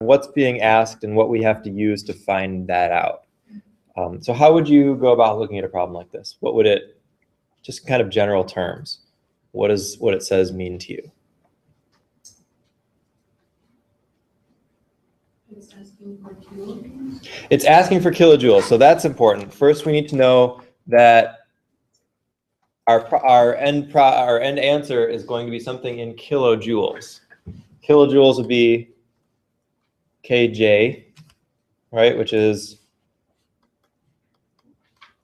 what's being asked and what we have to use to find that out. So how would you go about looking at a problem like this? What would it, just kind of general terms, what does what it says mean to you? It's asking for kilojoules. It's asking for kilojoules, so that's important. First, we need to know that our end answer is going to be something in kilojoules. Kilojoules would be kJ, right? Which is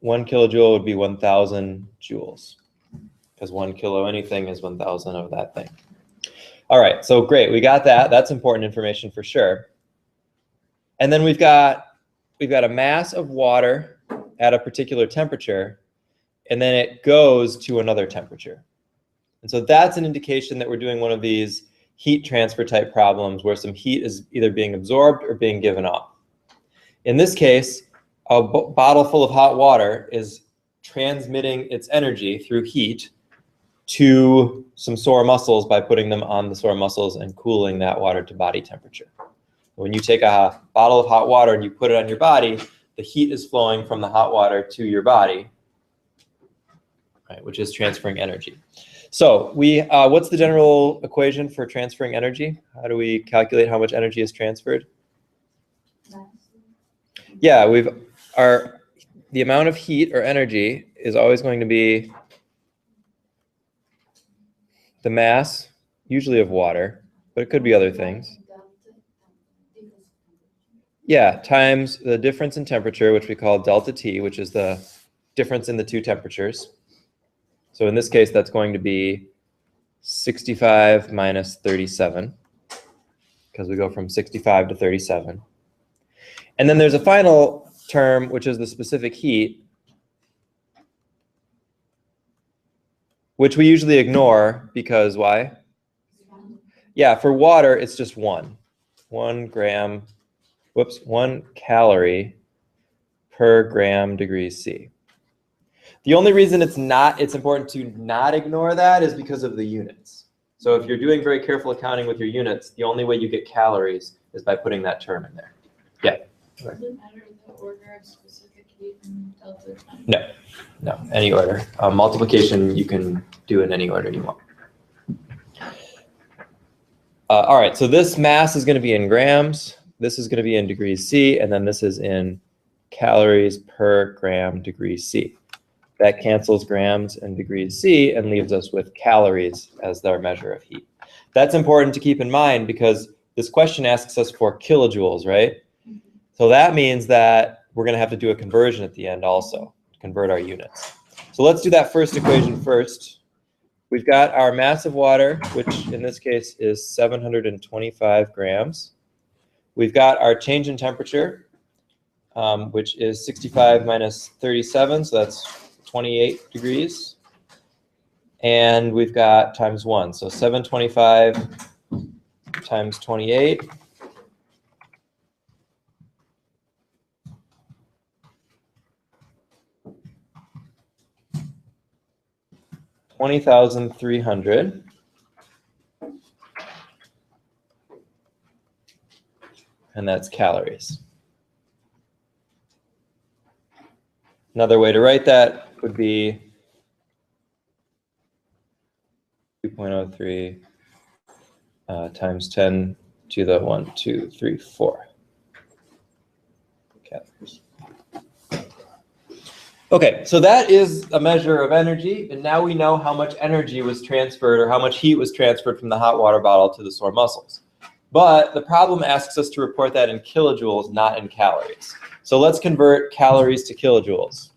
1 kilojoule would be 1,000 joules, because 1 kilo anything is 1,000 of that thing. All right, so great, we got that. That's important information for sure. And then we've got a mass of water at a particular temperature, and then it goes to another temperature. And so that's an indication that we're doing one of these heat transfer type problems where some heat is either being absorbed or being given off. In this case, a bottle full of hot water is transmitting its energy through heat to some sore muscles by putting them on the sore muscles and cooling that water to body temperature. When you take a bottle of hot water and you put it on your body, the heat is flowing from the hot water to your body, right, which is transferring energy. So what's the general equation for transferring energy? How do we calculate how much energy is transferred? Yeah, the amount of heat or energy is always going to be the mass, usually of water, but it could be other things. Yeah, times the difference in temperature, which we call delta T, which is the difference in the two temperatures. So in this case, that's going to be 65 minus 37, because we go from 65 to 37. And then there's a final term, which is the specific heat, which we usually ignore because why? Yeah, for water, it's just 1 calorie per gram degrees C. The only reason it's important to not ignore that is because of the units. So if you're doing very careful accounting with your units, the only way you get calories is by putting that term in there. Yeah. Does it matter the order of specific heat and delta time? No, any order. Multiplication you can do in any order you want. All right, so this mass is going to be in grams. This is going to be in degrees C, and then this is in calories per gram degrees C. That cancels grams and degrees C and leaves us with calories as our measure of heat. That's important to keep in mind because this question asks us for kilojoules, right? So that means that we're going to have to do a conversion at the end also to convert our units. So let's do that first equation first. We've got our mass of water, which in this case is 725 grams. We've got our change in temperature, which is 65 minus 37, so that's 28 degrees. And we've got times 1, so 725 times 28. $20,300. And that's calories. Another way to write that would be 2.03 times 10 to the 1, 2, 3, 4 calories. Okay, so that is a measure of energy, and now we know how much energy was transferred or how much heat was transferred from the hot water bottle to the sore muscles. But the problem asks us to report that in kilojoules, not in calories. So let's convert calories to kilojoules.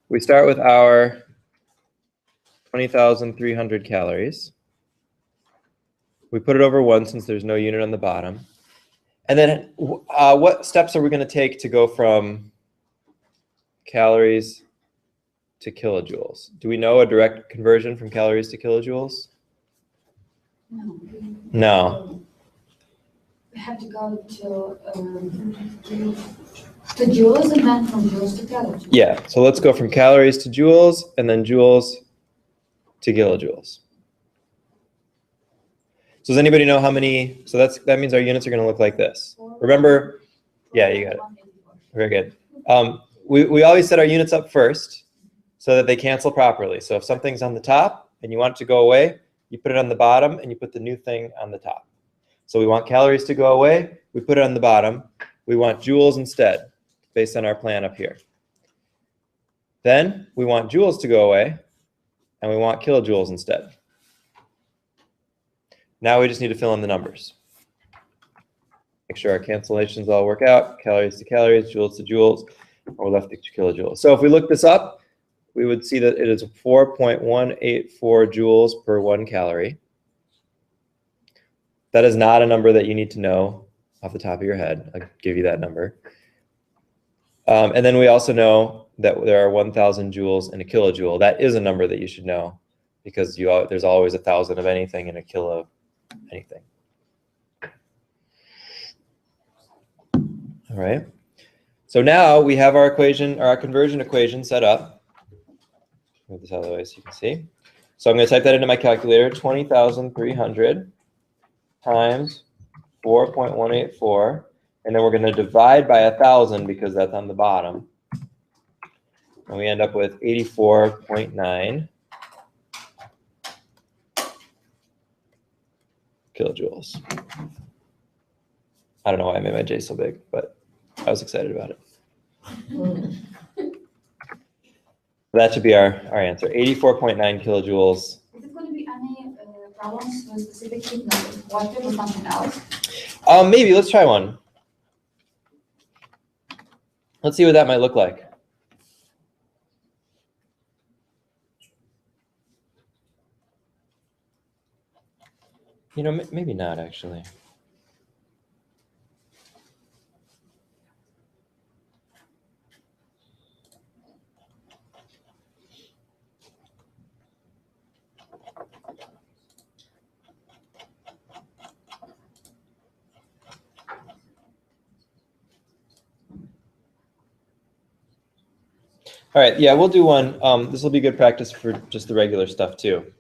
We start with our 20,300 calories. We put it over 1 since there's no unit on the bottom. And then what steps are we going to take to go from calories to kilojoules? Do we know a direct conversion from calories to kilojoules? No. We have to go to joules and then from joules to kilojoules. Yeah, so let's go from calories to joules and then joules to kilojoules. So does anybody know how many? So that means our units are going to look like this. Remember? Yeah, you got it. Very good. We always set our units up first so that they cancel properly. So if something's on the top and you want it to go away, you put it on the bottom and you put the new thing on the top. So we want calories to go away, we put it on the bottom. We want joules instead, based on our plan up here. Then we want joules to go away, and we want kilojoules instead. Now we just need to fill in the numbers. Make sure our cancellations all work out, calories to calories, joules to joules, and we're left with kilojoules. So if we look this up, we would see that it is 4.184 joules per 1 calorie. That is not a number that you need to know off the top of your head. I'll give you that number. And then we also know that there are 1,000 joules in a kilojoule. That is a number that you should know because there's always 1,000 of anything in a kilo anything. All right. So now we have our equation, or our conversion equation set up. Move this out of the way so you can see. So I'm going to type that into my calculator, 20,300 times 4.184, and then we're going to divide by 1,000 because that's on the bottom. And we end up with 84.9 kilojoules. I don't know why I made my J so big, but I was excited about it. That should be our answer, 84.9 kilojoules. Is it going to be any problems with specific heat, like with water or something else? Maybe. Let's try one. Let's see what that might look like. You know, maybe not, actually. All right, yeah, we'll do one. This will be good practice for just the regular stuff, too.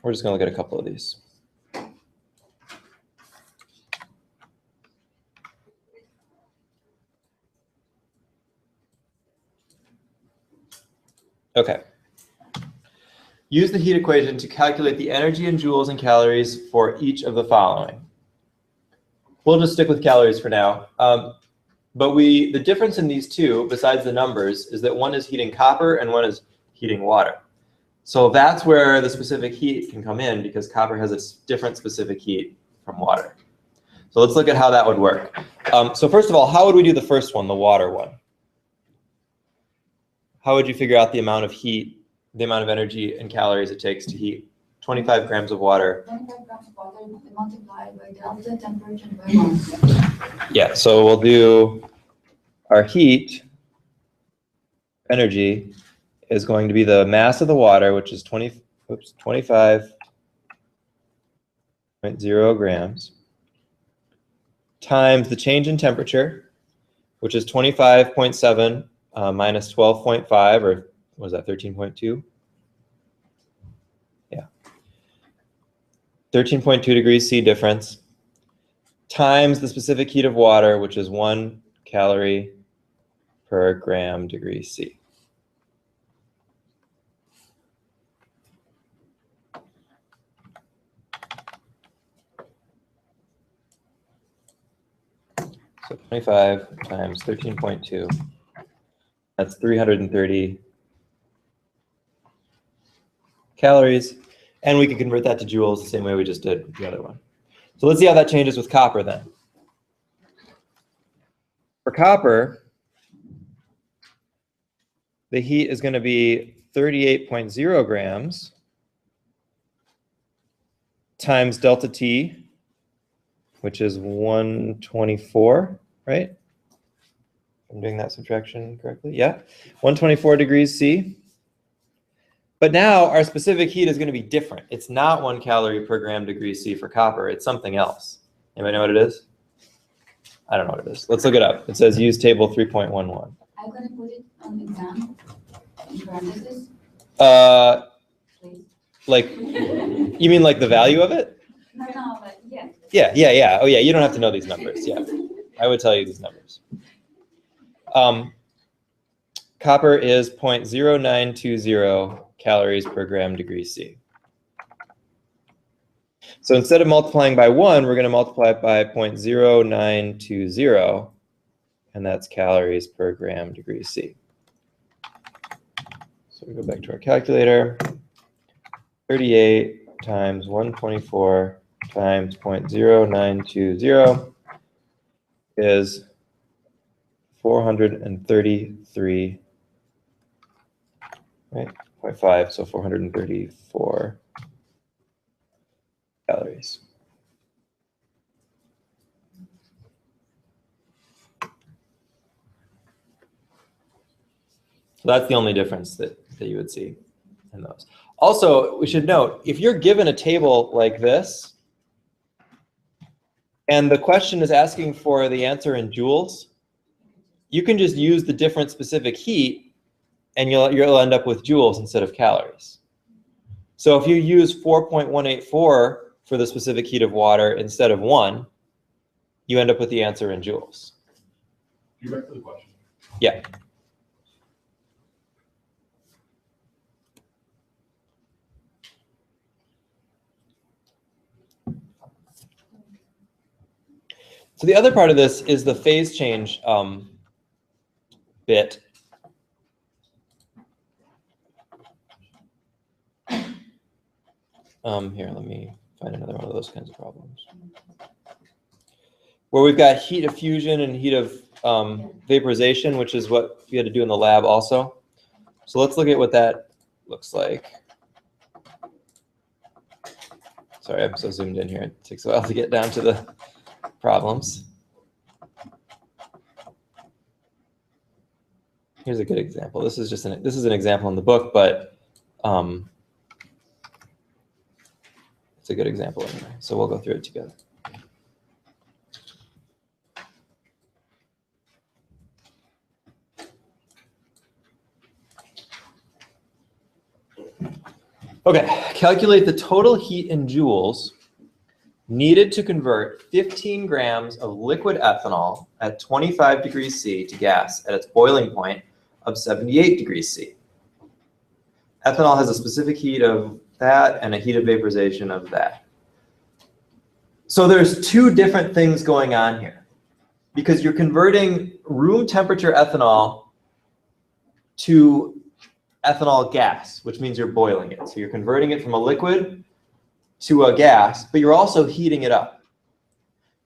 We're just going to look at a couple of these. Okay. Use the heat equation to calculate the energy in joules and calories for each of the following. We'll just stick with calories for now. But the difference in these two, besides the numbers, is that one is heating copper and one is heating water. So that's where the specific heat can come in because copper has a different specific heat from water. So let's look at how that would work. So first of all, how would we do the first one, the water one? How would you figure out the amount of heat, the amount of energy and calories it takes to heat 25 grams of water? 25 grams of water multiplied by delta temperature by 1. Yeah, so we'll do our heat energy is going to be the mass of the water, which is 25.0 grams, times the change in temperature, which is 25.7 minus 12.5, or was that 13.2? Yeah. 13.2 degrees C difference, times the specific heat of water, which is 1 calorie per gram degree C. So 25 times 13.2, that's 330 calories. And we can convert that to joules the same way we just did with the other one. So let's see how that changes with copper then. For copper, the heat is going to be 38.0 grams times delta T, which is 124, right? I'm doing that subtraction correctly. Yeah, 124 degrees C. But now our specific heat is going to be different. It's not 1 calorie per gram degree C for copper. It's something else. Anybody know what it is? I don't know what it is. Let's look it up. It says use table 3.11. I'm going to put it on the exam in parentheses. please? Like, you mean like the value of it? No, but yeah. Yeah. Oh yeah, you don't have to know these numbers. Yeah, I would tell you these numbers. Copper is 0.0920 calories per gram degree C. So instead of multiplying by 1, we're going to multiply it by 0.0920, and that's calories per gram degree C. So we go back to our calculator. 38 times 124 times 0.0920 is 433, right? 0.5, so 434 calories. So that's the only difference that you would see in those. Also, we should note, if you're given a table like this, and the question is asking for the answer in joules, you can just use the different specific heat, and you'll end up with joules instead of calories. So if you use 4.184 for the specific heat of water instead of 1, you end up with the answer in joules. You back to the question. Yeah. So the other part of this is the phase change bit. Here, let me find another one of those kinds of problems. Where we've got heat of fusion and heat of vaporization, which is what we had to do in the lab also. So let's look at what that looks like. Sorry, I'm so zoomed in here. It takes a while to get down to the problems. Here's a good example. This is just this is an example in the book, but it's a good example anyway. So we'll go through it together. Okay, calculate the total heat in joules needed to convert 15 grams of liquid ethanol at 25 degrees C to gas at its boiling point of 78 degrees C. Ethanol has a specific heat of that and a heat of vaporization of that. So there's two different things going on here, because you're converting room temperature ethanol to ethanol gas, which means you're boiling it. So you're converting it from a liquid to a gas, but you're also heating it up.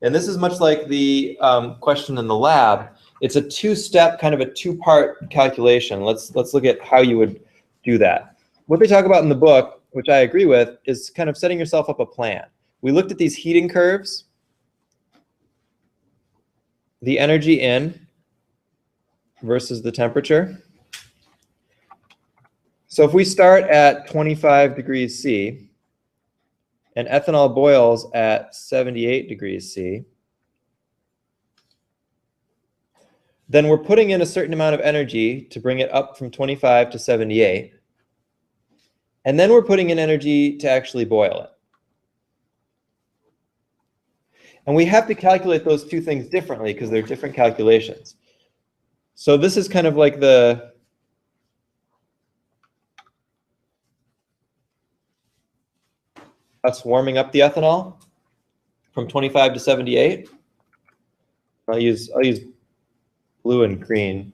And this is much like the question in the lab. It's a two-step, kind of a two-part calculation. Let's look at how you would do that. What they talk about in the book, which I agree with, is kind of setting yourself up a plan. We looked at these heating curves, the energy in versus the temperature. So if we start at 25 degrees C and ethanol boils at 78 degrees C, then we're putting in a certain amount of energy to bring it up from 25 to 78. And then we're putting in energy to actually boil it. And we have to calculate those two things differently because they're different calculations. So this is kind of like us warming up the ethanol from 25 to 78. I'll use blue and green.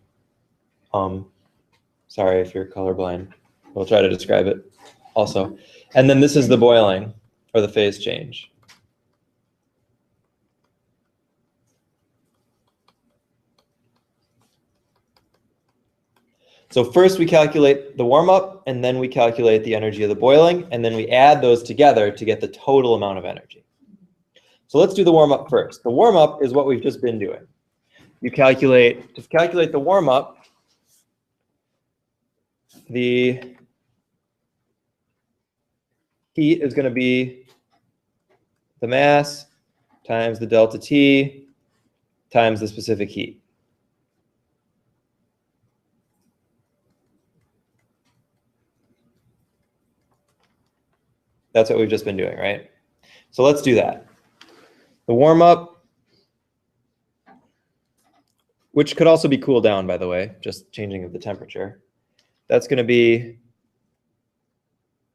Sorry if you're colorblind. We'll try to describe it also. And then this is the boiling, or the phase change. So first we calculate the warm-up, and then we calculate the energy of the boiling, and then we add those together to get the total amount of energy. So let's do the warm-up first. The warm-up is what we've just been doing. To calculate the warm-up, the heat is going to be the mass times the delta T times the specific heat. That's what we've just been doing, right? So let's do that. The warm up, which could also be cool down, by the way, just changing of the temperature. That's going to be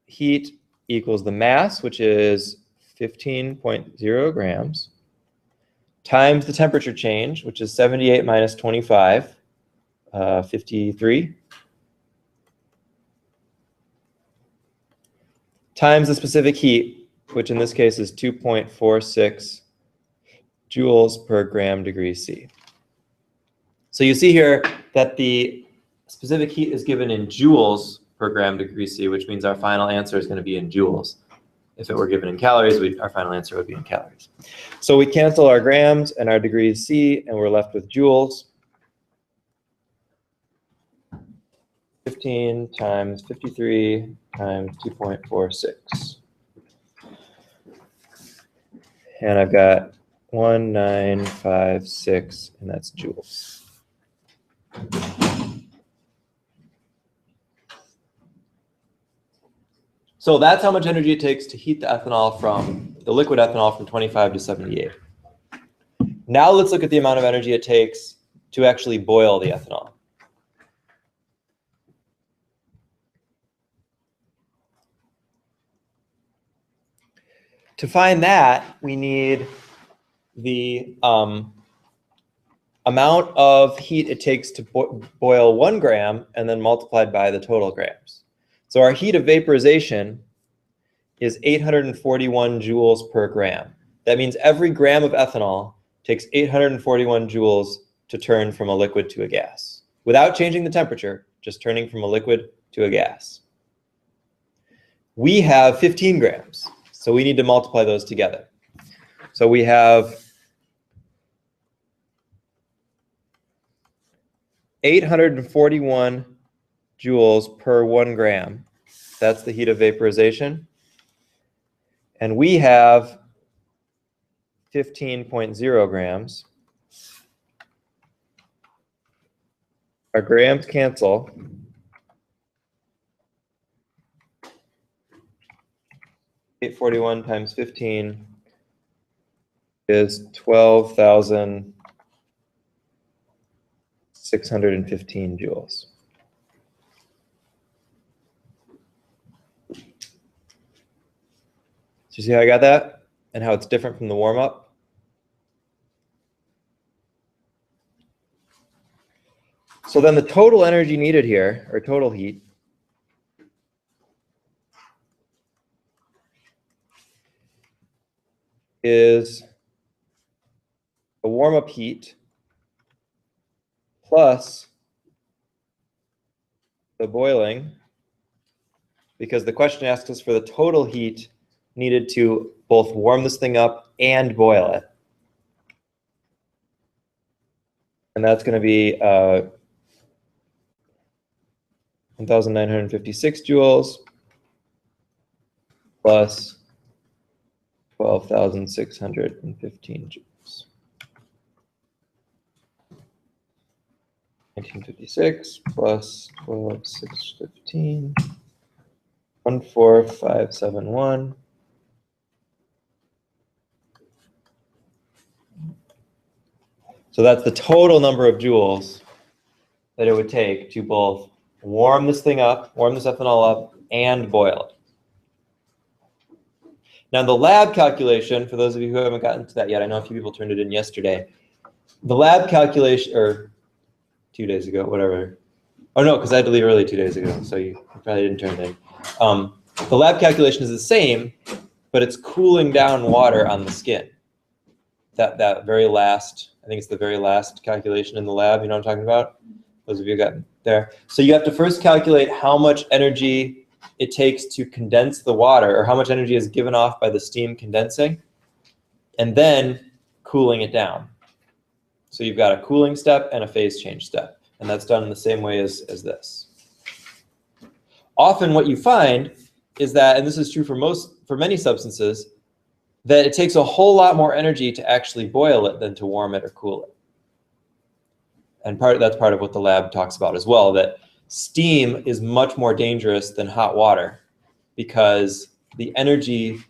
heat equals the mass, which is 15.0 grams, times the temperature change, which is 78 minus 25, 53, times the specific heat, which in this case is 2.46 joules per gram degree C. So you see here that the specific heat is given in joules per gram degree C, which means our final answer is going to be in joules. If it were given in calories, our final answer would be in calories. So we cancel our grams and our degrees C, and we're left with joules. 15 times 53 times 2.46. And I've got 1956, and that's joules. So that's how much energy it takes to heat the ethanol from the liquid ethanol from 25 to 78. Now let's look at the amount of energy it takes to actually boil the ethanol. To find that, we need the amount of heat it takes to boil 1 gram and then multiplied by the total grams. So our heat of vaporization is 841 joules per gram. That means every gram of ethanol takes 841 joules to turn from a liquid to a gas, without changing the temperature, just turning from a liquid to a gas. We have 15 grams, so we need to multiply those together. So we have 841 joules per 1 gram. That's the heat of vaporization. And we have 15.0 grams. Our grams cancel. $841 times 15 is 12,615 joules. So you see how I got that and how it's different from the warm-up? So then the total energy needed here, or total heat, is the warm-up heat plus the boiling, because the question asks us for the total heat needed to both warm this thing up and boil it. And that's going to be 1,956 joules plus 12,615 joules. 1956 plus 12,615, 14571. So that's the total number of joules that it would take to both warm this thing up, warm this ethanol up, and boil it. Now the lab calculation, for those of you who haven't gotten to that yet, I know a few people turned it in yesterday. The lab calculation, or 2 days ago, whatever. Oh no, because I had to leave early 2 days ago, so you probably didn't turn it in. The lab calculation is the same, but it's cooling down water on the skin. That very last, I think it's the very last calculation in the lab, you know what I'm talking about? Those of you who got there. So you have to first calculate how much energy it takes to condense the water, or how much energy is given off by the steam condensing, and then cooling it down. So you've got a cooling step and a phase change step, and that's done in the same way as this. Often what you find is that, and this is true for many substances, that it takes a whole lot more energy to actually boil it than to warm it or cool it. And that's part of what the lab talks about as well, that steam is much more dangerous than hot water, because the energy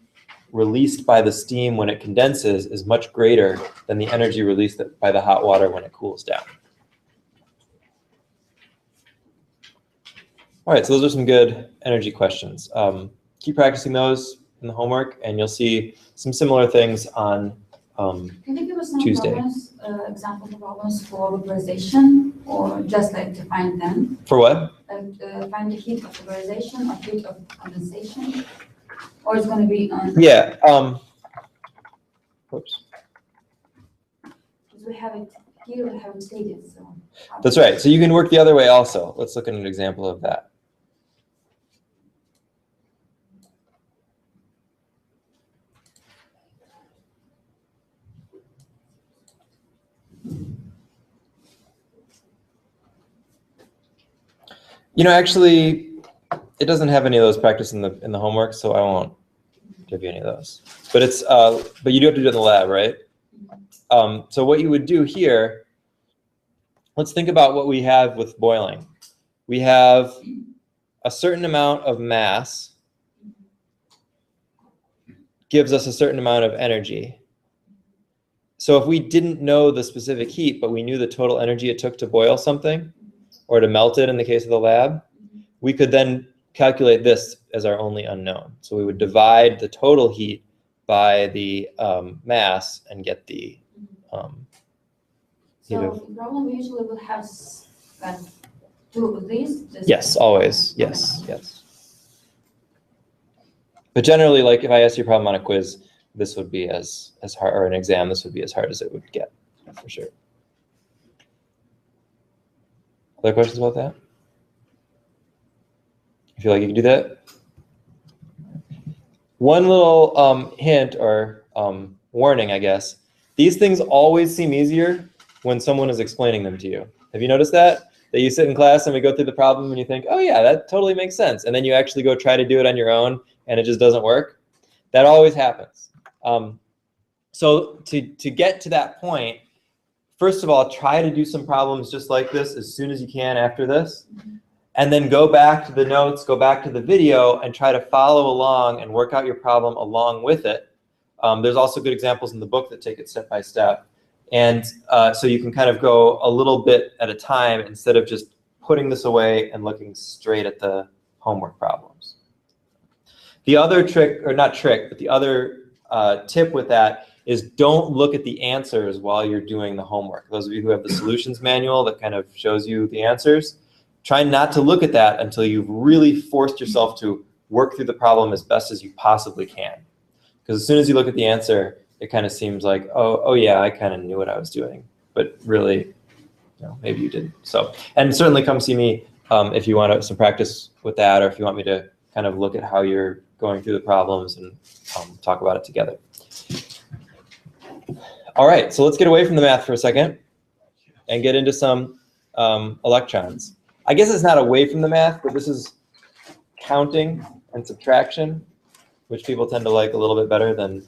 released by the steam when it condenses is much greater than the energy released by the hot water when it cools down. All right, so those are some good energy questions. Keep practicing those in the homework, and you'll see some similar things on Can you give us some Tuesday. problems, example problems for vaporization, or just like to find them? For what? Find the heat of vaporization or heat of condensation, or it's going to be on. Yeah. Oops. Because we have it here, we have it stated. So. That's right. So you can work the other way also. Let's look at an example of that. You know, actually, it doesn't have any of those practice in the homework, so I won't give you any of those. But it's but you do have to do it in the lab, right? So what you would do here, let's think about what we have with boiling. We have a certain amount of mass gives us a certain amount of energy. So if we didn't know the specific heat, but we knew the total energy it took to boil something, or to melt it in the case of the lab, we could then calculate this as our only unknown. So we would divide the total heat by the mass and get the So the problem we usually would have two of these. Yes, always. Yes, yes. But generally, like if I asked you a problem on a quiz, this would be as hard, or an exam, this would be as hard as it would get, for sure. Other questions about that? You feel like you can do that? One little hint or warning, I guess. These things always seem easier when someone is explaining them to you. Have you noticed that? That you sit in class and we go through the problem and you think, oh yeah, that totally makes sense. And then you actually go try to do it on your own and it just doesn't work. That always happens. So to get to that point, first of all, try to do some problems just like this as soon as you can after this. And then go back to the notes, go back to the video, and try to follow along and work out your problem along with it. There's also good examples in the book that take it step by step. And so you can kind of go a little bit at a time instead of just putting this away and looking straight at the homework problems. The other trick, or not trick, but the other tip with that is don't look at the answers while you're doing the homework. Those of you who have the solutions manual that kind of shows you the answers, try not to look at that until you've really forced yourself to work through the problem as best as you possibly can. Because as soon as you look at the answer, it kind of seems like, oh yeah, I kind of knew what I was doing. But really, maybe you didn't. So, and certainly come see me if you want some practice with that, or if you want me to kind of look at how you're going through the problems and talk about it together. All right, so let's get away from the math for a second and get into some electrons. I guess it's not away from the math, but this is counting and subtraction, which people tend to like a little bit better than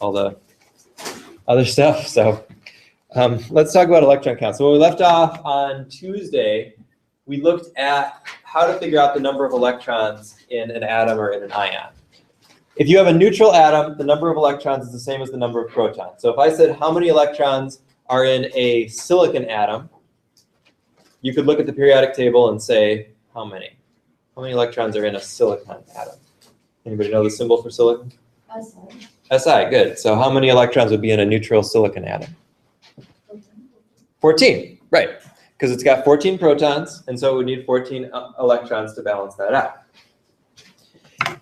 all the other stuff. So let's talk about electron count. So when we left off on Tuesday, we looked at how to figure out the number of electrons in an atom or in an ion. If you have a neutral atom, the number of electrons is the same as the number of protons. So if I said how many electrons are in a silicon atom, you could look at the periodic table and say how many. How many electrons are in a silicon atom? Anybody know the symbol for silicon? SI. SI, good. So how many electrons would be in a neutral silicon atom? 14, right. Because it's got 14 protons, and so it would need 14 electrons to balance that out.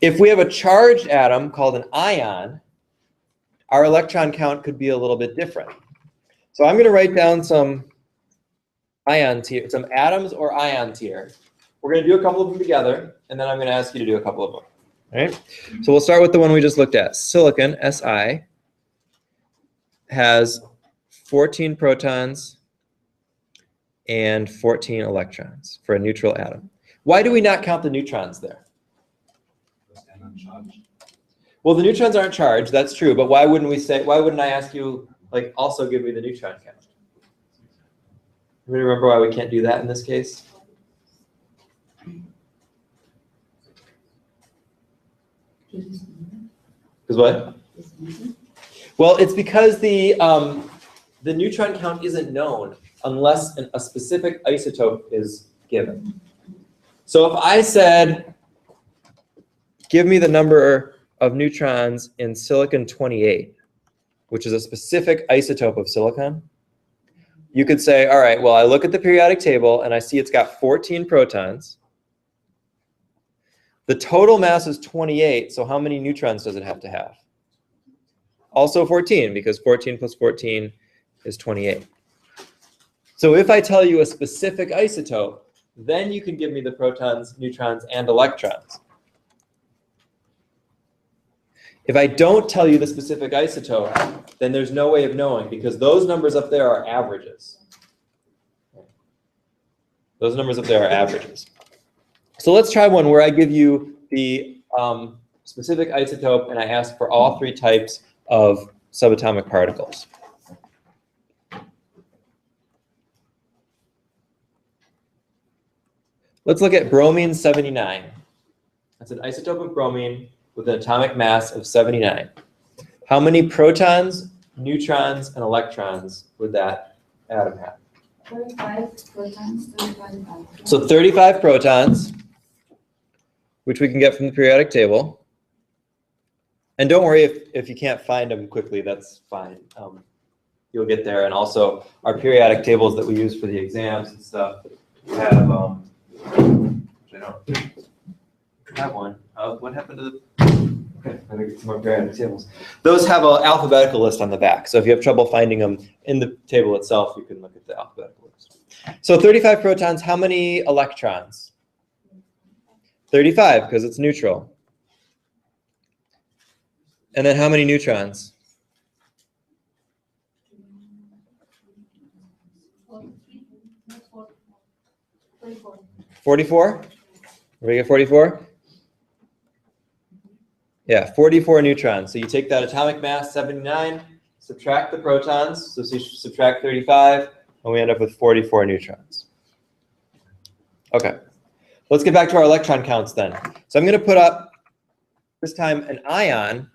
If we have a charged atom called an ion, our electron count could be a little bit different. So I'm going to write down some ions here, some atoms or ions here. We're going to do a couple of them together, and then I'm going to ask you to do a couple of them. All right? So we'll start with the one we just looked at. Silicon, Si, has 14 protons and 14 electrons for a neutral atom. Why do we not count the neutrons there? Well, the neutrons aren't charged, that's true, but why wouldn't we say, why wouldn't I ask you, like, also give me the neutron count? Anybody remember why we can't do that in this case? Because what? Well, it's because the neutron count isn't known unless a specific isotope is given. So if I said, give me the number of neutrons in silicon-28, which is a specific isotope of silicon, you could say, all right, well, I look at the periodic table and I see it's got 14 protons. The total mass is 28, so how many neutrons does it have to have? Also 14, because 14 plus 14 is 28. So if I tell you a specific isotope, then you can give me the protons, neutrons, and electrons. If I don't tell you the specific isotope, then there's no way of knowing, because those numbers up there are averages. Those numbers up there are averages. So let's try one where I give you the specific isotope and I ask for all three types of subatomic particles. Let's look at bromine 79. That's an isotope of bromine with an atomic mass of 79. How many protons, neutrons, and electrons would that atom have? 35 protons, 35 electrons. So 35 protons, which we can get from the periodic table. And don't worry if you can't find them quickly, that's fine. You'll get there. And also, our periodic tables that we use for the exams and stuff have, which I don't have one. What happened to the, okay, I better get some more periodic tables. Those have an alphabetical list on the back. So if you have trouble finding them in the table itself, you can look at the alphabetical list. So 35 protons, how many electrons? 35, because it's neutral. And then how many neutrons? 44? We get 44? Yeah, 44 neutrons. So you take that atomic mass, 79, subtract the protons, so subtract 35, and we end up with 44 neutrons. Okay, let's get back to our electron counts then. So I'm going to put up, this time, an ion,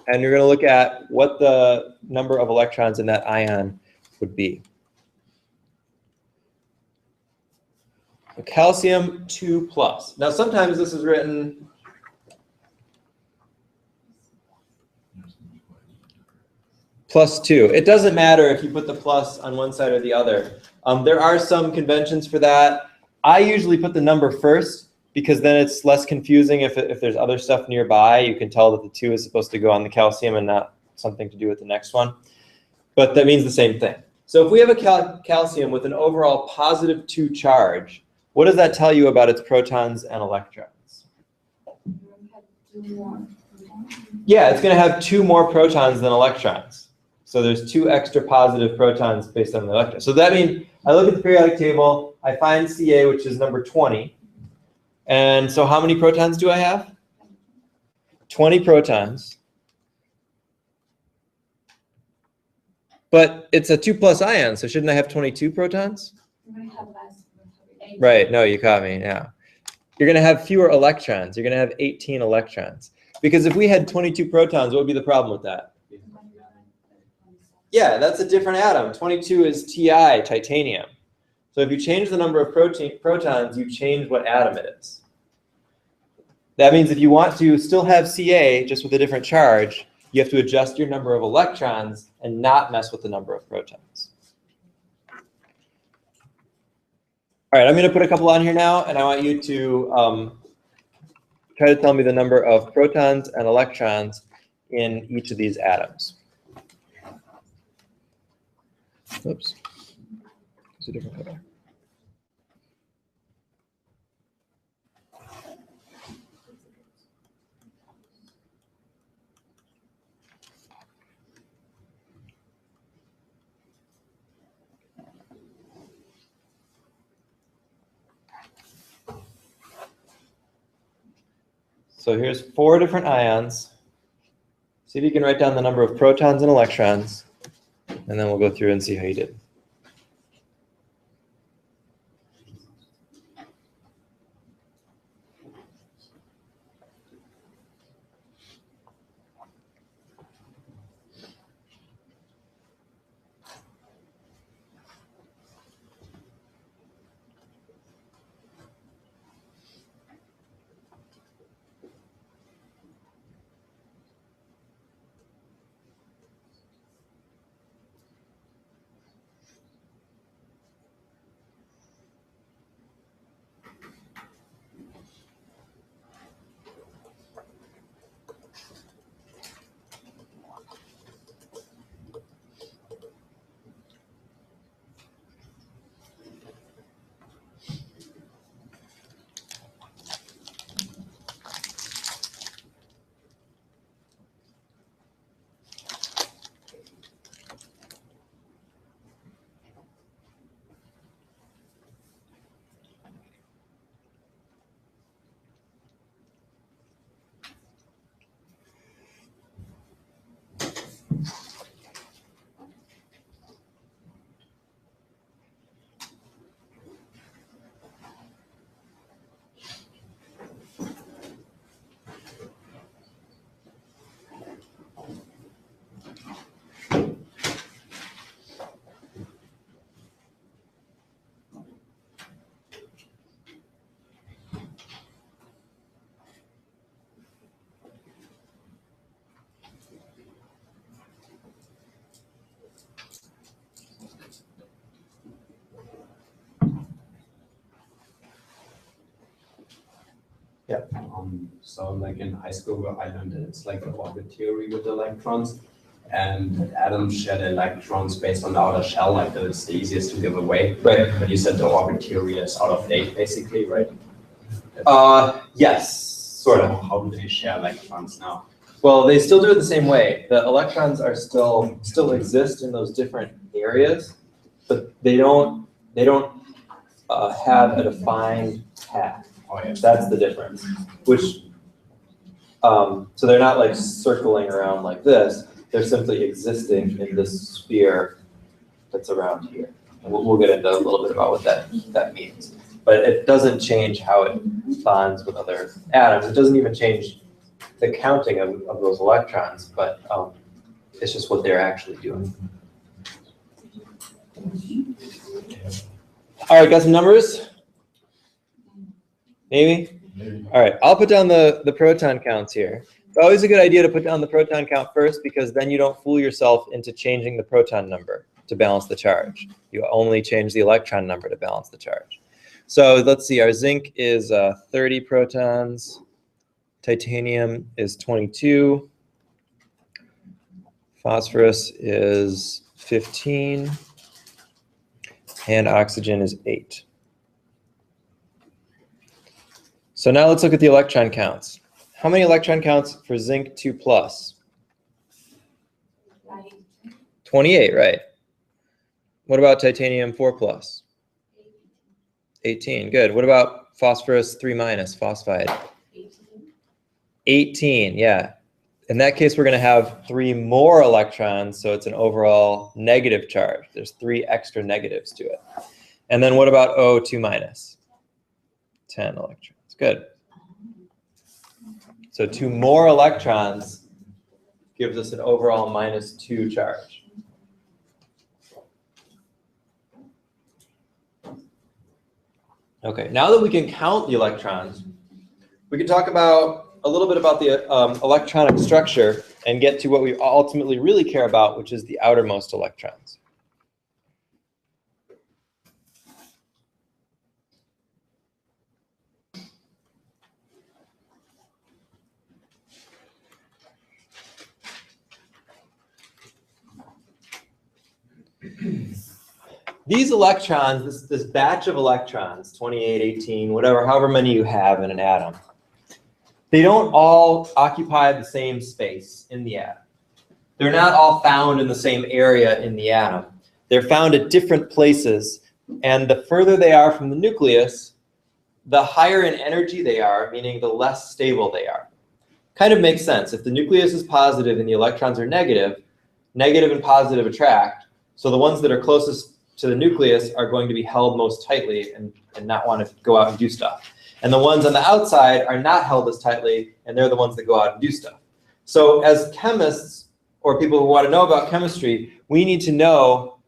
and you're going to look at what the number of electrons in that ion would be. So calcium 2+. Now sometimes this is written +2. It doesn't matter if you put the plus on one side or the other. There are some conventions for that. I usually put the number first because then it's less confusing if there's other stuff nearby. You can tell that the 2 is supposed to go on the calcium and not something to do with the next one. But that means the same thing. So if we have a calcium with an overall positive 2 charge, what does that tell you about its protons and electrons? Yeah, it's going to have 2 more protons than electrons. So there's 2 extra positive protons based on the electrons. So that means I look at the periodic table, I find Ca, which is number 20. And so how many protons do I have? 20 protons. But it's a 2+ ion, so shouldn't I have 22 protons? Right, no, you caught me, yeah. You're going to have fewer electrons. You're going to have 18 electrons. Because if we had 22 protons, what would be the problem with that? Yeah, that's a different atom. 22 is Ti, titanium. So if you change the number of protons, you change what atom it is. That means if you want to still have Ca, just with a different charge, you have to adjust your number of electrons and not mess with the number of protons. All right, I'm going to put a couple on here now, and I want you to try to tell me the number of protons and electrons in each of these atoms. Oops, it's a different color. So here's 4 different ions. See if you can write down the number of protons and electrons, and then we'll go through and see how you did. Yeah. So like in high school, I learned that it's like the orbit theory with electrons, and atoms shed electrons based on the outer shell, like that it's the easiest to give away. Right. But you said the orbit theory is out of date, basically, right? Yes, sort of. So how do they share electrons now? Well, they still do it the same way. The electrons are still exist in those different areas, but they don't have a defined path. Oh, yeah. That's the difference. Which so they're not like circling around like this. They're simply existing in this sphere that's around here. And we'll get into a little bit about what that means. But it doesn't change how it bonds with other atoms. It doesn't even change the counting of those electrons, but it's just what they're actually doing. All right, got some numbers? Maybe? All right, I'll put down the proton counts here. It's always a good idea to put down the proton count first, because then you don't fool yourself into changing the proton number to balance the charge. You only change the electron number to balance the charge. So let's see, our zinc is 30 protons. Titanium is 22. Phosphorus is 15. And oxygen is 8. So now let's look at the electron counts. How many electron counts for zinc 2 plus? 28, right. What about titanium 4 plus? 18, good. What about phosphorus 3 minus, phosphide? 18, yeah. In that case, we're going to have 3 more electrons, so it's an overall negative charge. There's 3 extra negatives to it. And then what about O2 minus? 10 electrons. Good. So 2 more electrons gives us an overall -2 charge. Okay, now that we can count the electrons, we can talk about a little bit about the electronic structure and get to what we ultimately really care about, which is the outermost electrons. These electrons, this batch of electrons, 28, 18, whatever, however many you have in an atom, they don't all occupy the same space in the atom. They're not all found in the same area in the atom. They're found at different places, and the further they are from the nucleus, the higher in energy they are, meaning the less stable they are. Kind of makes sense. If the nucleus is positive and the electrons are negative, negative and positive attract, so the ones that are closest to the nucleus are going to be held most tightly and not want to go out and do stuff. And the ones on the outside are not held as tightly, and they're the ones that go out and do stuff. So as chemists, or people who want to know about chemistry, we need to know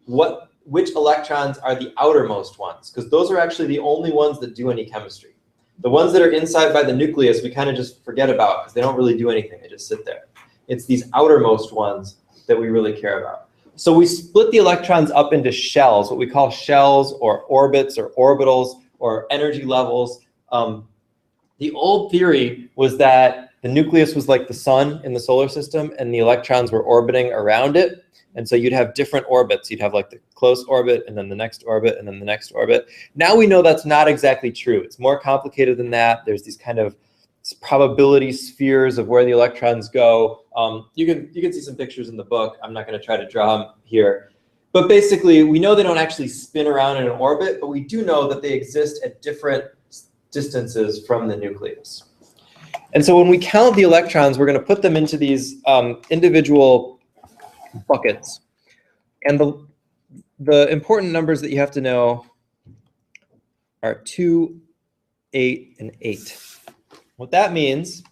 which electrons are the outermost ones, because those are actually the only ones that do any chemistry. The ones that are inside by the nucleus, we kind of just forget about, because they don't really do anything. They just sit there. It's these outermost ones that we really care about. So we split the electrons up into shells, what we call shells or orbits or orbitals or energy levels. The old theory was that the nucleus was like the sun in the solar system, and the electrons were orbiting around it. And so you'd have different orbits. You'd have like the close orbit, and then the next orbit, and then the next orbit. Now we know that's not exactly true. It's more complicated than that. There's these kind of probability spheres of where the electrons go. You can see some pictures in the book. I'm not going to try to draw them here. But basically, we know they don't actually spin around in an orbit, but we do know that they exist at different distances from the nucleus. And so when we count the electrons, we're going to put them into these individual buckets. And the important numbers that you have to know are 2, 8, and 8. What that means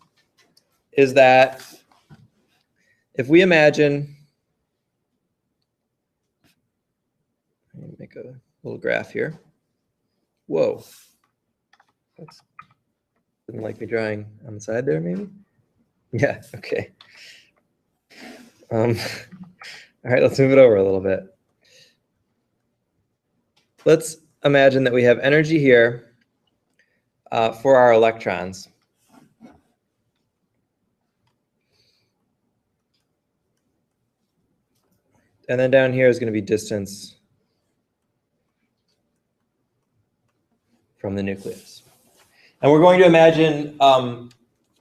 is that if we imagine, let me make a little graph here. Whoa. That's, didn't like me drawing on the side there, maybe? Yeah, okay. All right, let's move it over a little bit. Let's imagine that we have energy here. for our electrons. And then down here is going to be distance from the nucleus. And we're going to imagine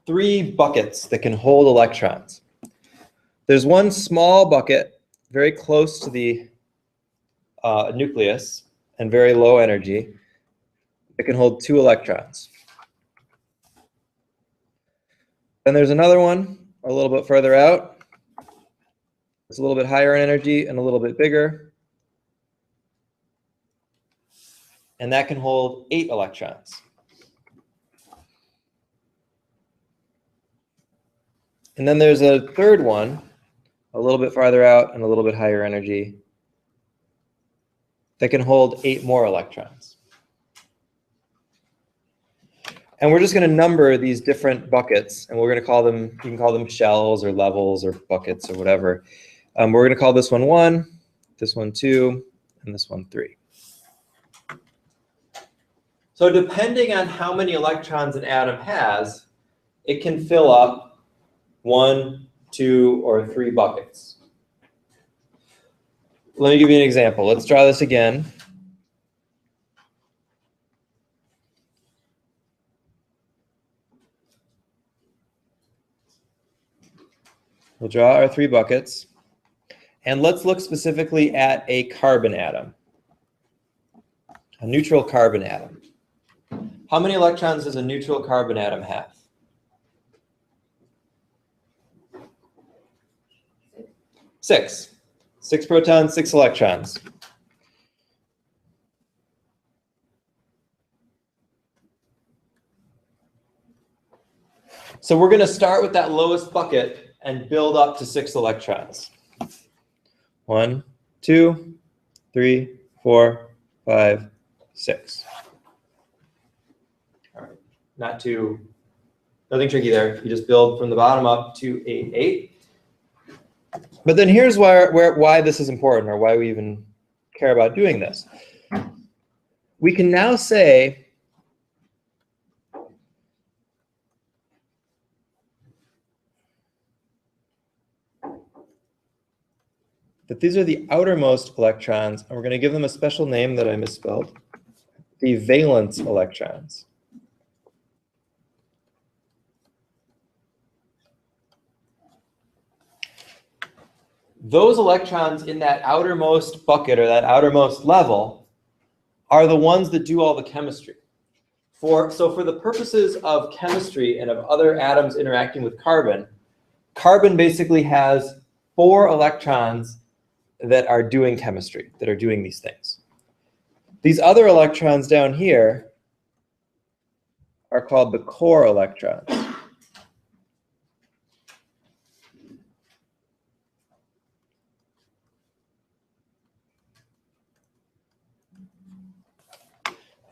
3 buckets that can hold electrons. There's one small bucket very close to the nucleus and very low energy that can hold 2 electrons. Then there's another one a little bit further out. It's a little bit higher in energy and a little bit bigger. And that can hold 8 electrons. And then there's a third one, a little bit farther out and a little bit higher energy, that can hold 8 more electrons. And we're just going to number these different buckets, and we're going to call them, you can call them shells or levels or buckets or whatever. We're going to call this one 1, this one 2, and this one 3. So depending on how many electrons an atom has, it can fill up 1, 2, or 3 buckets. Let me give you an example. Let's draw this again. We'll draw our 3 buckets. And let's look specifically at a carbon atom, a neutral carbon atom. How many electrons does a neutral carbon atom have? 6. 6 protons, 6 electrons. So we're going to start with that lowest bucket and build up to 6 electrons. 1, 2, 3, 4, 5, 6. All right, nothing tricky there. You just build from the bottom up to 8, 8. But then here's why this is important, or why we even care about doing this. We can now say that these are the outermost electrons, and we're going to give them a special name that I misspelled, the valence electrons. Those electrons in that outermost bucket or that outermost level are the ones that do all the chemistry. So for the purposes of chemistry and of other atoms interacting with carbon, carbon basically has 4 electrons that are doing chemistry, that are doing these things. These other electrons down here are called the core electrons.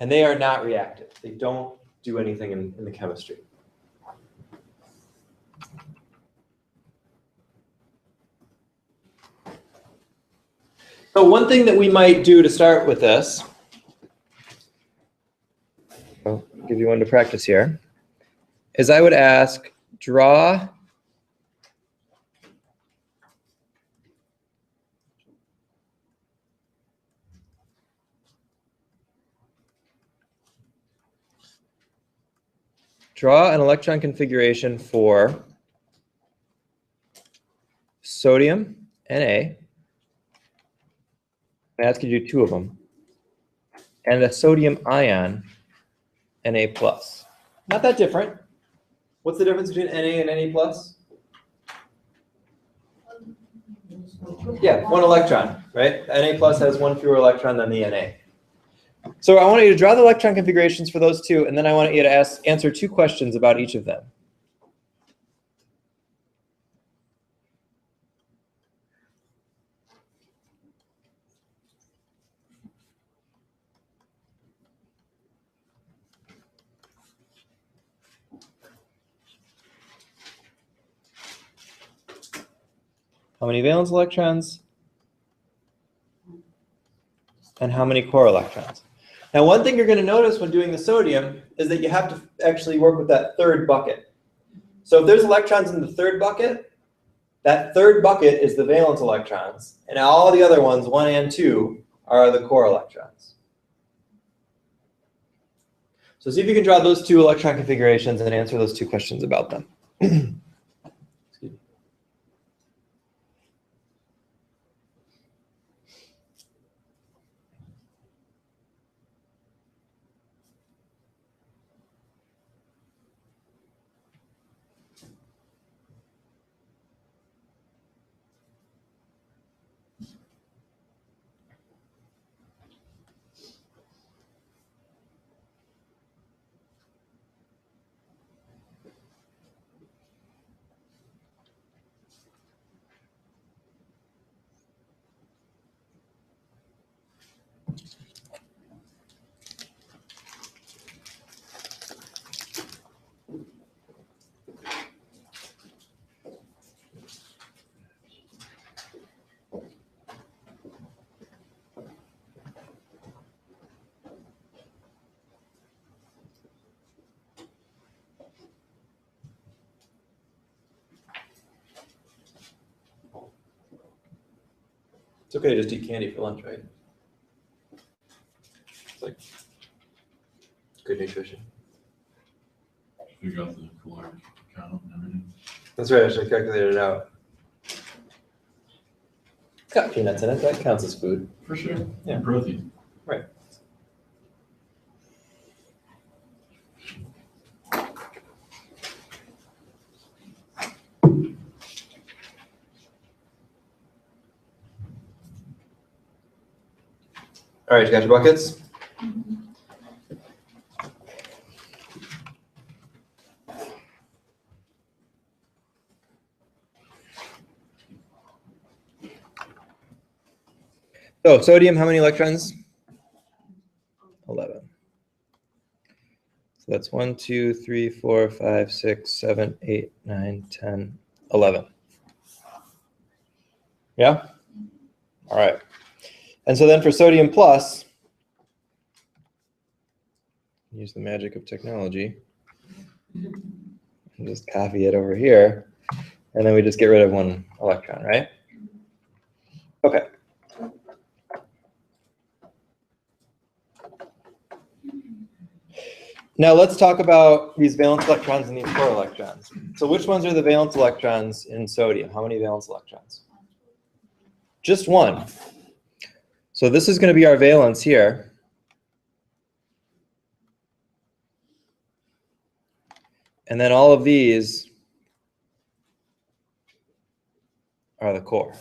And they are not reactive. They don't do anything in the chemistry. So one thing that we might do to start with this, I'll give you one to practice here, is I would ask, draw an electron configuration for sodium, Na. I ask you to do 2 of them, and a sodium ion, Na+. Not that different. What's the difference between Na and Na+? Yeah, 1 electron, right? Na+ has 1 fewer electron than the Na. So I want you to draw the electron configurations for those 2, and then I want you to answer 2 questions about each of them. How many valence electrons? And how many core electrons? Now, one thing you're going to notice when doing the sodium is that you have to actually work with that third bucket. So if there's electrons in the third bucket, that third bucket is the valence electrons, and all the other ones, 1 and 2, are the core electrons. So see if you can draw those two electron configurations and answer those two questions about them. It's okay to just eat candy for lunch, right? It's like good nutrition. Figure out the caloric count and everything. That's right, I should have calculated it out. It's got peanuts in it, that counts as food. For sure. Yeah. And protein. Right. All right, you got your buckets? So sodium, how many electrons? 11. So that's 1, 2, 3, 4, 5, 6, 7, 8, 9, 10, 11. Yeah? All right. And so then for sodium plus, use the magic of technology and just copy it over here. And then we just get rid of one electron, right? Okay. Now let's talk about these valence electrons and these core electrons. So which ones are the valence electrons in sodium? How many valence electrons? Just one. So this is going to be our valence here. And then all of these are the core.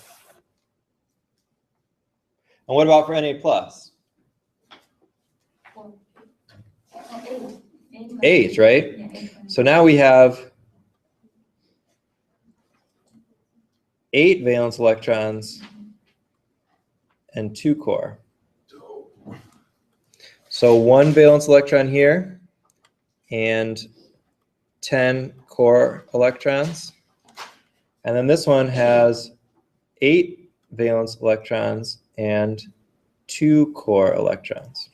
And what about for Na plus? 8, right? Yeah, 8. So now we have 8 valence electrons and 2 core. So 1 valence electron here and 10 core electrons. And then this one has 8 valence electrons and 2 core electrons.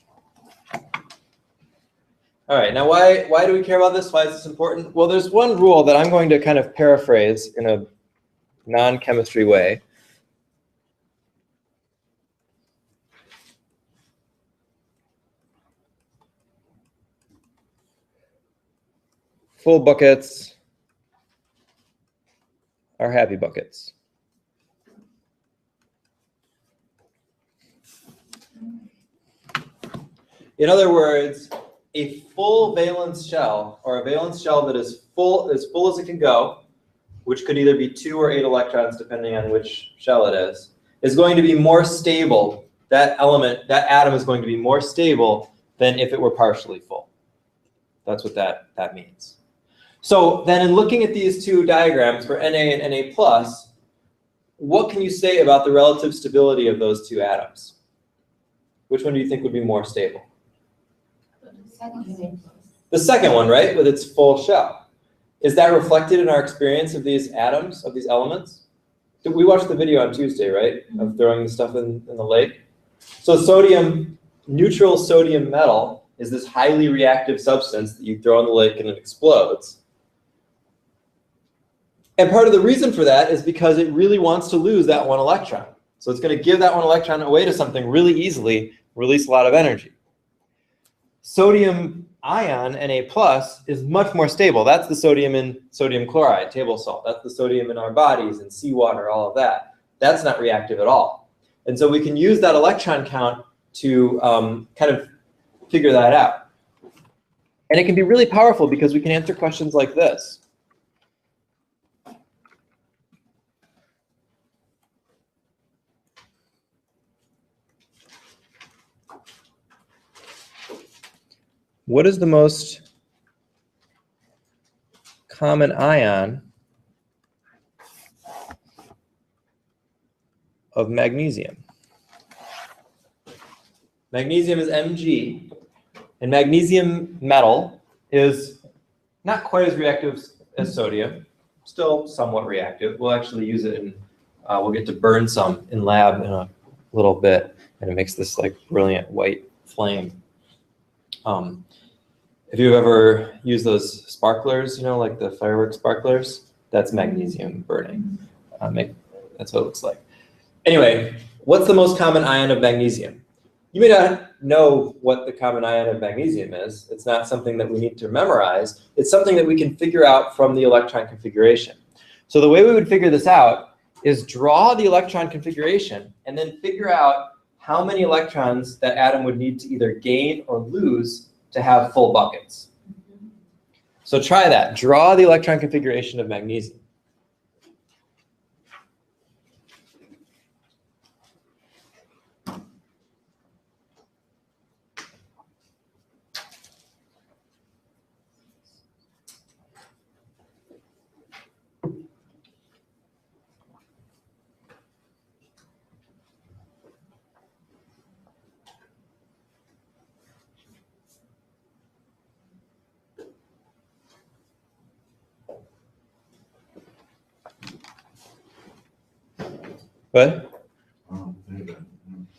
All right, now why do we care about this? Why is this important? Well, there's one rule that I'm going to kind of paraphrase in a non-chemistry way. Full buckets are happy buckets. In other words, a full valence shell, or a valence shell that is full as it can go, which could either be 2 or 8 electrons, depending on which shell it is going to be more stable. That element, that atom is going to be more stable than if it were partially full. That's what that means. So then in looking at these two diagrams for Na and Na+, what can you say about the relative stability of those two atoms? Which one do you think would be more stable? The second one, right, with its full shell. Is that reflected in our experience of these atoms, of these elements? We watched the video on Tuesday, right, of throwing the stuff in the lake? So sodium neutral sodium metal is this highly reactive substance that you throw in the lake and it explodes. And part of the reason for that is because it really wants to lose that one electron. So it's going to give that one electron away to something really easily, release a lot of energy. Sodium ion, Na+, is much more stable. That's the sodium in sodium chloride, table salt. That's the sodium in our bodies and seawater, all of that. That's not reactive at all. And so we can use that electron count to kind of figure that out. And it can be really powerful because we can answer questions like this. What is the most common ion of magnesium? Magnesium is Mg, and magnesium metal is not quite as reactive as sodium, still somewhat reactive. We'll actually use it in, we'll get to burn some in lab in a little bit, and it makes this like brilliant white flame. If you've ever used those sparklers, you know, like the fireworks sparklers, that's magnesium burning. That's what it looks like. Anyway, what's the most common ion of magnesium? You may not know what the common ion of magnesium is. It's not something that we need to memorize. It's something that we can figure out from the electron configuration. So the way we would figure this out is draw the electron configuration and then figure out how many electrons that atom would need to either gain or lose to have full buckets. So try that. Draw the electron configuration of magnesium. What?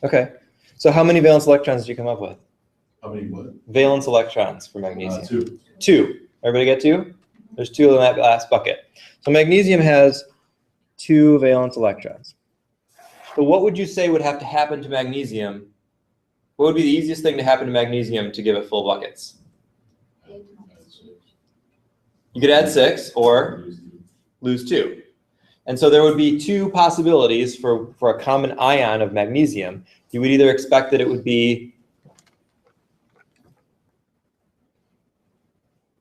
Okay. So how many valence electrons did you come up with? How many what? Valence electrons for magnesium. 2. 2. Everybody get 2? There's 2 in that last bucket. So magnesium has 2 valence electrons. So what would you say would have to happen to magnesium? What would be the easiest thing to happen to magnesium to give it full buckets? You could add 6 or lose 2. And so there would be 2 possibilities for a common ion of magnesium. You would either expect that it would be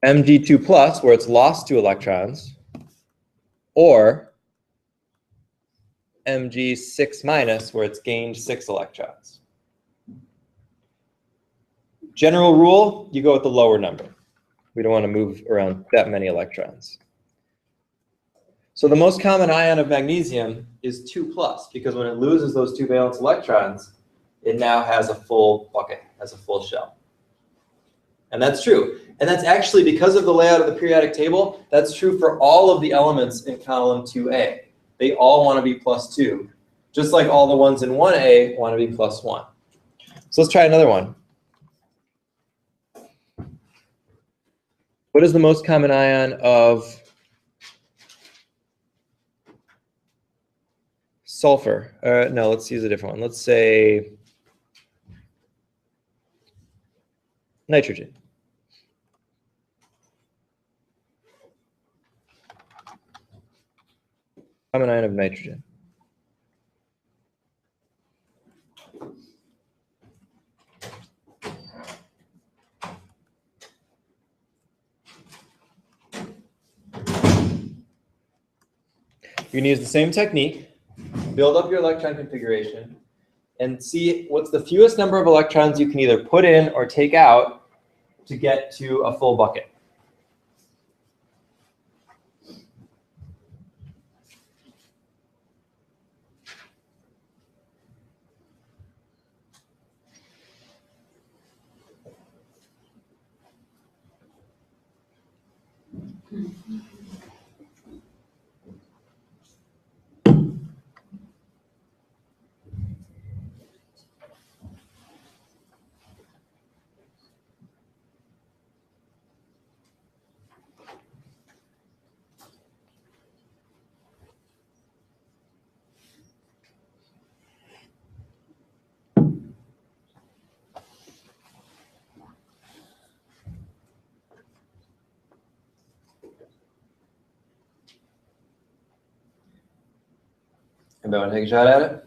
Mg2+, where it's lost 2 electrons, or Mg6-, where it's gained 6 electrons. General rule, you go with the lower number. We don't want to move around that many electrons. So the most common ion of magnesium is 2+, because when it loses those 2 valence electrons, it now has a full bucket, has a full shell. And that's true. And that's actually, because of the layout of the periodic table, that's true for all of the elements in column 2A. They all want to be +2, just like all the ones in 1A want to be +1. So let's try another one. What is the most common ion of sulfur? No, let's use a different one. Let's say nitrogen. Common ion of nitrogen. You can use the same technique, build up your electron configuration, and see what's the fewest number of electrons you can either put in or take out to get to a full bucket. Anybody want to take a shot at it?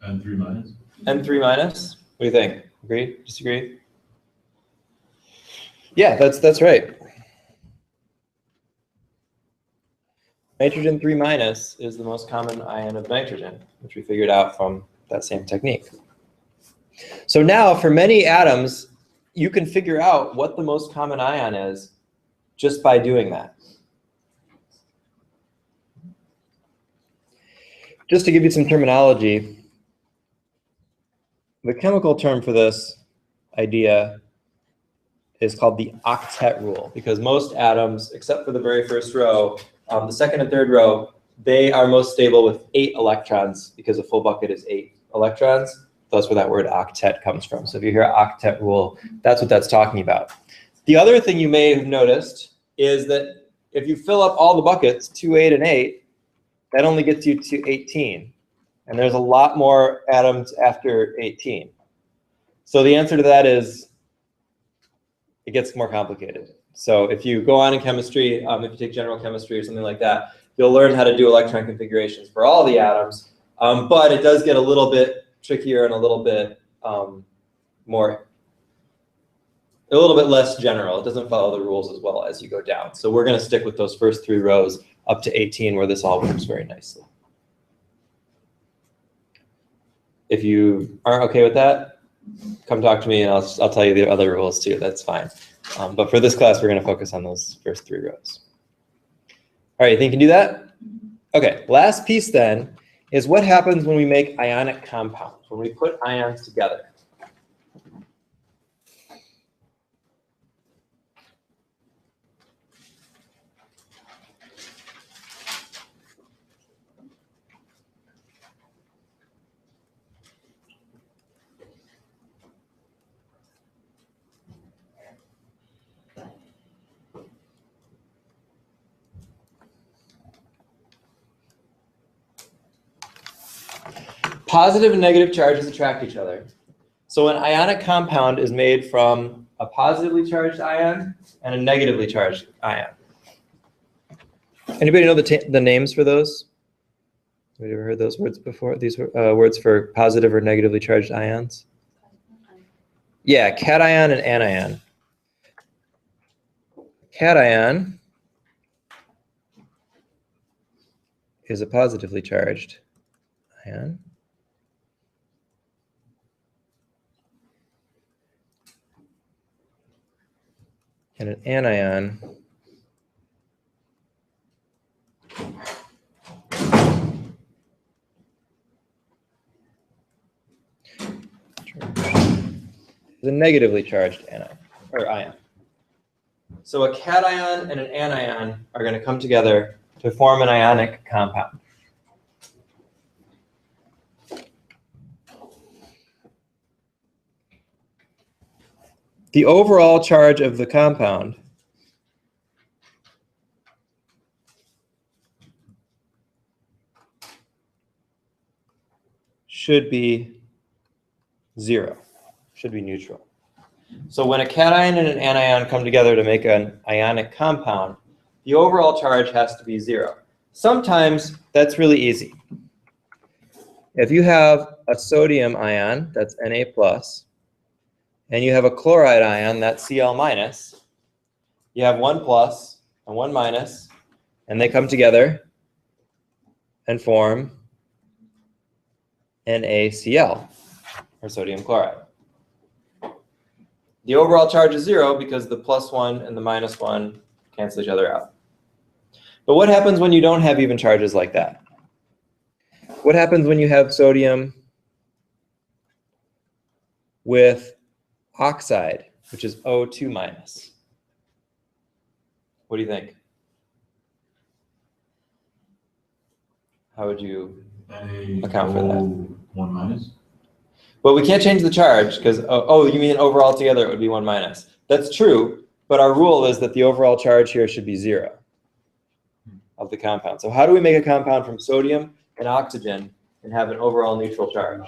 And 3 minus? N3 minus. What do you think? Agree? Disagree? Yeah, that's right. Nitrogen 3 minus is the most common ion of nitrogen, which we figured out from that same technique. So now for many atoms, you can figure out what the most common ion is just by doing that. Just to give you some terminology, the chemical term for this idea is called the Octet Rule, because most atoms, except for the very first row, the second and third row, they are most stable with 8 electrons, because a full bucket is 8 electrons. That's where that word octet comes from. So if you hear Octet Rule, that's what that's talking about. The other thing you may have noticed is that if you fill up all the buckets, 2, 8, and 8, that only gets you to 18. And there's a lot more atoms after 18. So the answer to that is it gets more complicated. So if you go on in chemistry, if you take general chemistry or something like that, you'll learn how to do electron configurations for all the atoms. But it does get a little bit trickier and a little bit less general. It doesn't follow the rules as well as you go down. So we're going to stick with those first 3 rows up to 18, where this all works very nicely. If you aren't okay with that, come talk to me and I'll tell you the other rules too. That's fine. But for this class, we're going to focus on those first 3 rows. All right, you think you can do that? Okay, last piece then is what happens when we make ionic compounds, when we put ions together. Positive and negative charges attract each other. So an ionic compound is made from a positively charged ion and a negatively charged ion. Anybody know the names for those? Have you ever heard those words before? These words for positive or negatively charged ions? Yeah, cation and anion. Cation is a positively charged ion. And an anion is a negatively charged anion, or ion. So a cation and an anion are going to come together to form an ionic compound. The overall charge of the compound should be 0, should be neutral. So when a cation and an anion come together to make an ionic compound, the overall charge has to be 0. Sometimes that's really easy. If you have a sodium ion, that's Na+, and you have a chloride ion, that's Cl-, you have 1 plus and 1 minus, and they come together and form NaCl, or sodium chloride. The overall charge is 0 because the +1 and the -1 cancel each other out. But what happens when you don't have even charges like that? What happens when you have sodium with oxide, which is O2-? What do you think? How would you account for that? 1 minus? Well, we can't change the charge because, you mean overall together it would be 1 minus. That's true, but our rule is that the overall charge here should be 0 of the compound. So how do we make a compound from sodium and oxygen and have an overall neutral charge?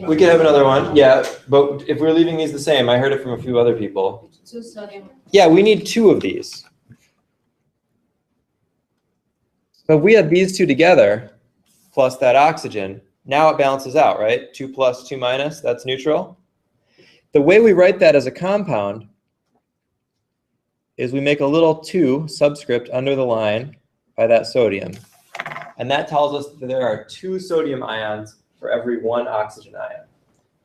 We could have another one, yeah, but if we're leaving these the same, I heard it from a few other people. 2 sodium. Yeah, we need 2 of these. But if we had these two together, plus that oxygen, now it balances out, right? 2 plus, 2 minus, that's neutral. The way we write that as a compound is we make a little 2 subscript under the line by that sodium. And that tells us that there are 2 sodium ions for every 1 oxygen ion.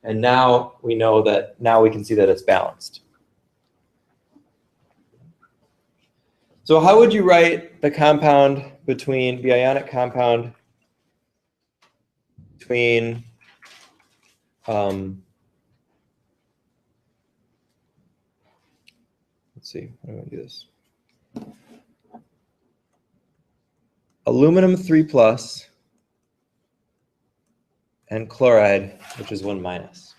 And now we know that, now we can see that it's balanced. So how would you write the compound between, the ionic compound between let's see, how do I do this? Aluminum 3 plus and chloride, which is 1 minus.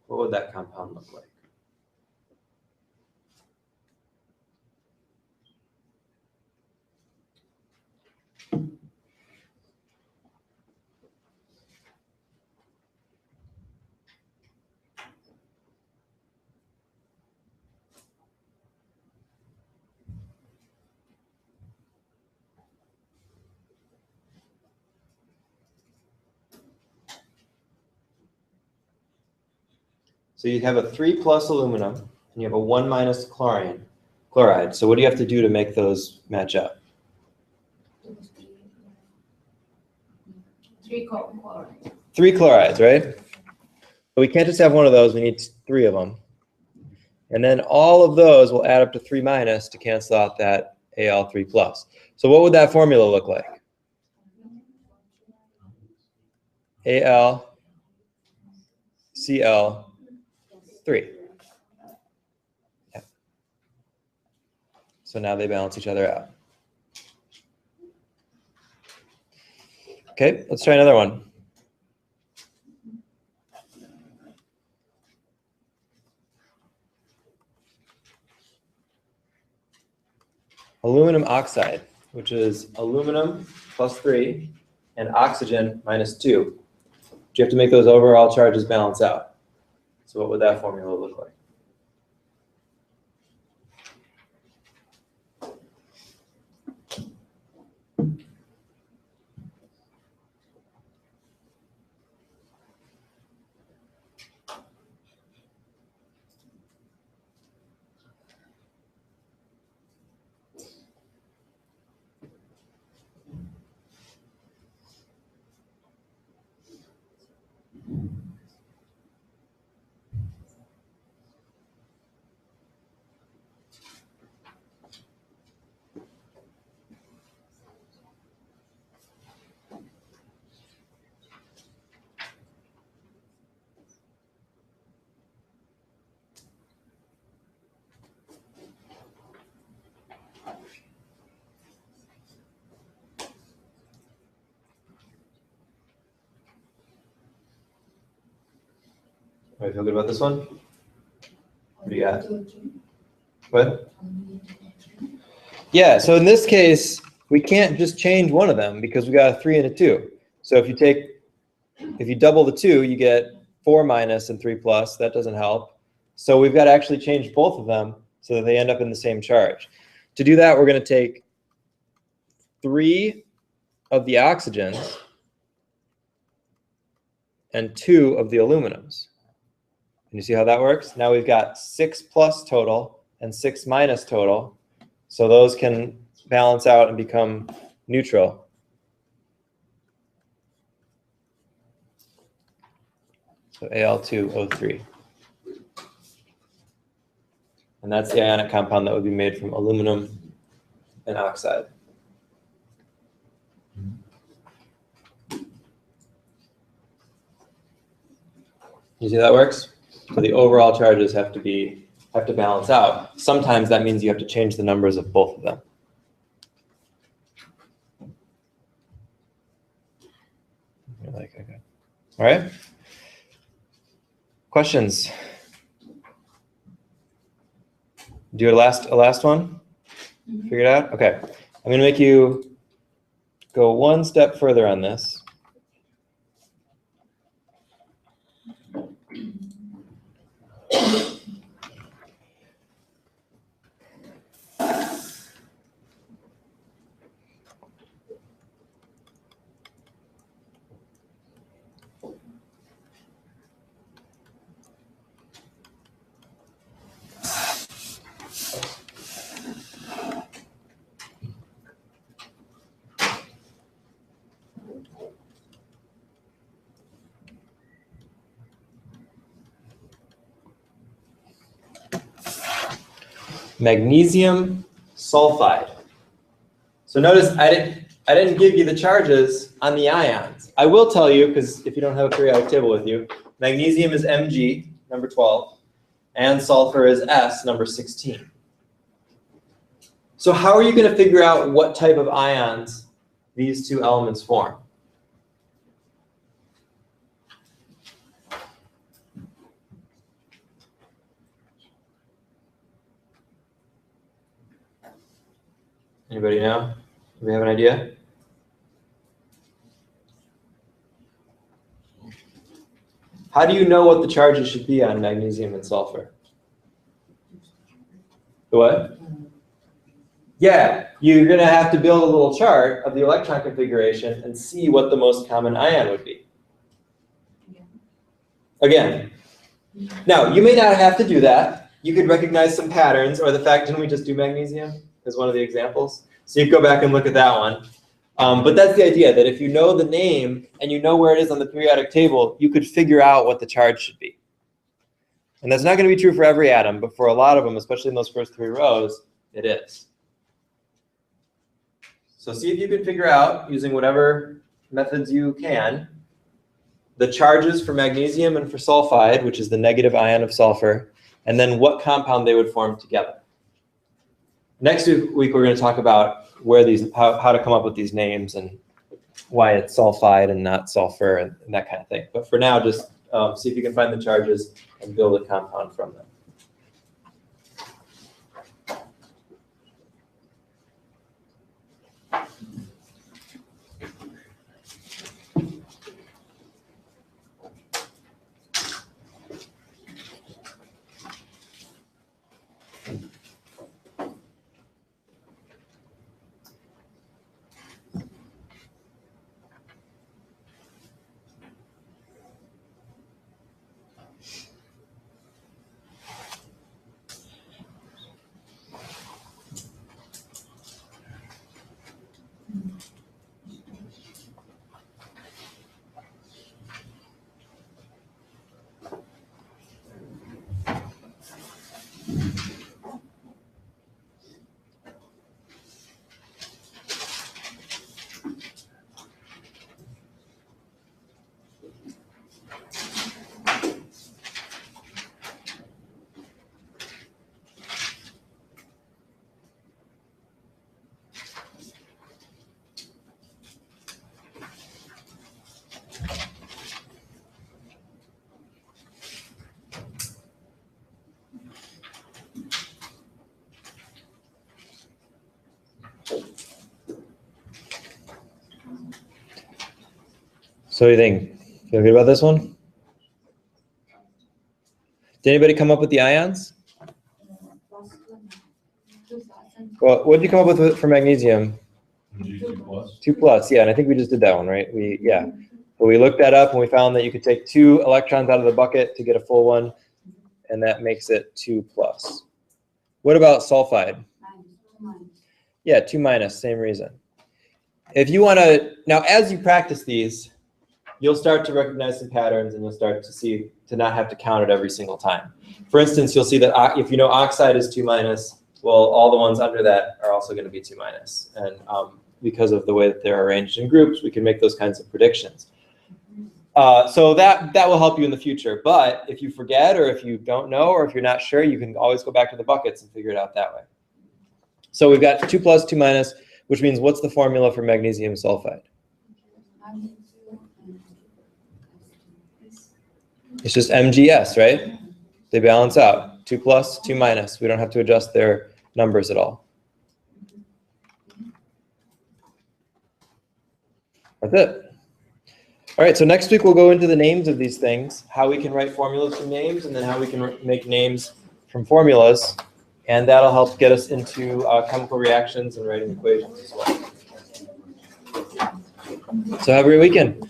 What would that compound look like? So you'd have a 3 plus aluminum, and you have a 1 minus chloride. So what do you have to do to make those match up? 3 chloride. 3 chlorides, right? But we can't just have one of those, we need 3 of them. And then all of those will add up to 3 minus to cancel out that Al3 plus. So what would that formula look like? Al Cl3. Yeah. So now they balance each other out. Okay, let's try another one. Aluminum oxide, which is aluminum plus 3 and oxygen minus 2. You have to make those overall charges balance out. So what would that formula look like? All right, feel good about this one? What do you got? What? Yeah, so in this case, we can't just change one of them because we got a 3 and a 2. So if you double the 2, you get 4 minus and 3 plus. That doesn't help. So we've got to actually change both of them so that they end up in the same charge. To do that, we're going to take 3 of the oxygens and 2 of the aluminums. And you see how that works? Now we've got 6 plus total and 6 minus total. So those can balance out and become neutral. So Al2O3. And that's the ionic compound that would be made from aluminum and oxide. You see how that works? So the overall charges have to balance out. Sometimes that means you have to change the numbers of both of them. You're like, okay. All right. Questions? Do a last one? Figure it out? Okay. I'm going to make you go one step further on this. Magnesium sulfide. So notice I didn't give you the charges on the ions. I will tell you, because if you don't have a periodic table with you, magnesium is Mg, number 12, and sulfur is S, number 16. So how are you going to figure out what type of ions these two elements form? Anybody know? Do we have an idea? How do you know what the charges should be on magnesium and sulfur? The what? Yeah, you're going to have to build a little chart of the electron configuration and see what the most common ion would be. Again. Now, you may not have to do that. You could recognize some patterns, or the fact, didn't we just do magnesium as one of the examples? So you can go back and look at that one. But that's the idea, that if you know the name and you know where it is on the periodic table, you could figure out what the charge should be. And that's not going to be true for every atom, but for a lot of them, especially in those first 3 rows, it is. So see if you can figure out, using whatever methods you can, the charges for magnesium and for sulfide, which is the negative ion of sulfur, and then what compound they would form together. Next week, we're going to talk about where these, how to come up with these names and why it's sulfide and not sulfur and that kind of thing. But for now, just see if you can find the charges and build a compound from them. So what do you think? Feel good about this one? Did anybody come up with the ions? Well, what did you come up with for magnesium? 2 plus, yeah, and I think we just did that one, right? But we looked that up and we found that you could take 2 electrons out of the bucket to get a full one, and that makes it 2 plus. What about sulfide? Yeah, 2 minus, same reason. If you want to, now as you practice these, you'll start to recognize some patterns and you'll start to see, to not have to count it every single time. For instance, you'll see that if you know oxide is 2 minus, well, all the ones under that are also going to be 2 minus. And because of the way that they're arranged in groups, we can make those kinds of predictions. So that will help you in the future. But if you forget, or if you don't know, or if you're not sure, you can always go back to the buckets and figure it out that way. So we've got 2 plus, 2 minus, which means what's the formula for magnesium sulfide? It's just MgS, right? They balance out. 2 plus, 2 minus. We don't have to adjust their numbers at all. That's it. All right, so next week we'll go into the names of these things, how we can write formulas from names, and then how we can make names from formulas. And that'll help get us into chemical reactions and writing equations as well. So have a great weekend.